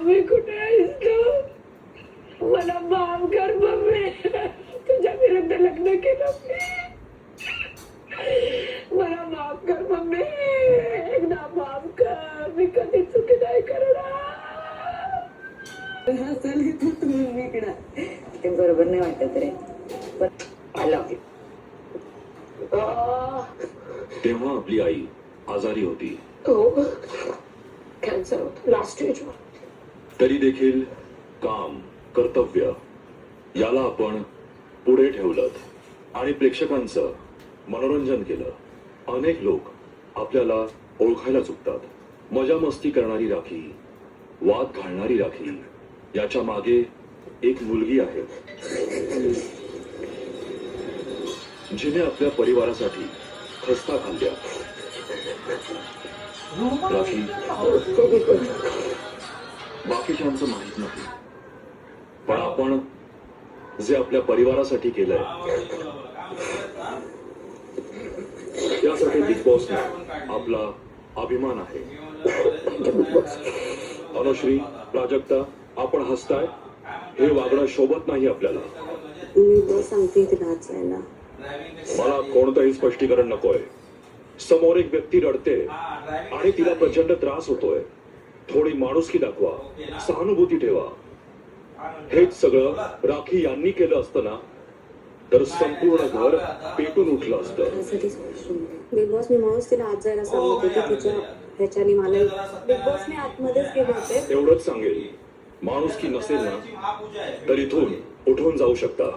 Mummy कुठे आहेस तू? मला माफ कर मम्मी, तुझ्या विरुद्ध लग्न केलं मी. मला माफ कर मम्मी, एकदा माफ कर, मी कधी चुकी नाही करणार. ते बरोबर नाही वाटत रे, पण आय लव्ह यू. तेव्हा आपली आई आजारी होती. हो, कॅन्सर होत लास्ट स्टेजवर. तरी देखील काम, कर्तव्य याला आपण पुढे ठेवलं आणि प्रेक्षकांचं मनोरंजन केलं. अनेक लोक आपल्याला ओळखायला चुकतात. मजा मस्ती करणारी राखी, वाद घालणारी राखी, याच्या मागे एक मुलगी आहे जिने आपल्या परिवारासाठी खस्ता खाल्ल्या. राखी बाकीच्यांचं माहित नाही, पण आपण जे आपल्या परिवारासाठी केलंय त्यासाठी बिग बॉसने आपला अभिमान आहे. अनुश्री, प्राजक्ता, आपण हसताय हे वागणं शोभत नाही आपल्याला. मी सांगते तिला आज जायला. मला कोणतंही स्पष्टीकरण नकोय. समोर एक व्यक्ती रडते आणि तिला प्रचंड त्रास होतोय. थोडी माणुसकी दाखवा, सहानुभूती ठेवा. हेच सगळं राखी यांनी केलं असतं ना, तर संपूर्ण घर पेटून उठलं असतं. बिग बॉस मी म्हणूनच तिला आज जायला सांगते की तिच्या ह्याच्याने मला बिग बॉसने आतमध्येच केले होते. एवढंच सांगेल, माणुसकी नसेल ना तर इथून उठून जाऊ शकता.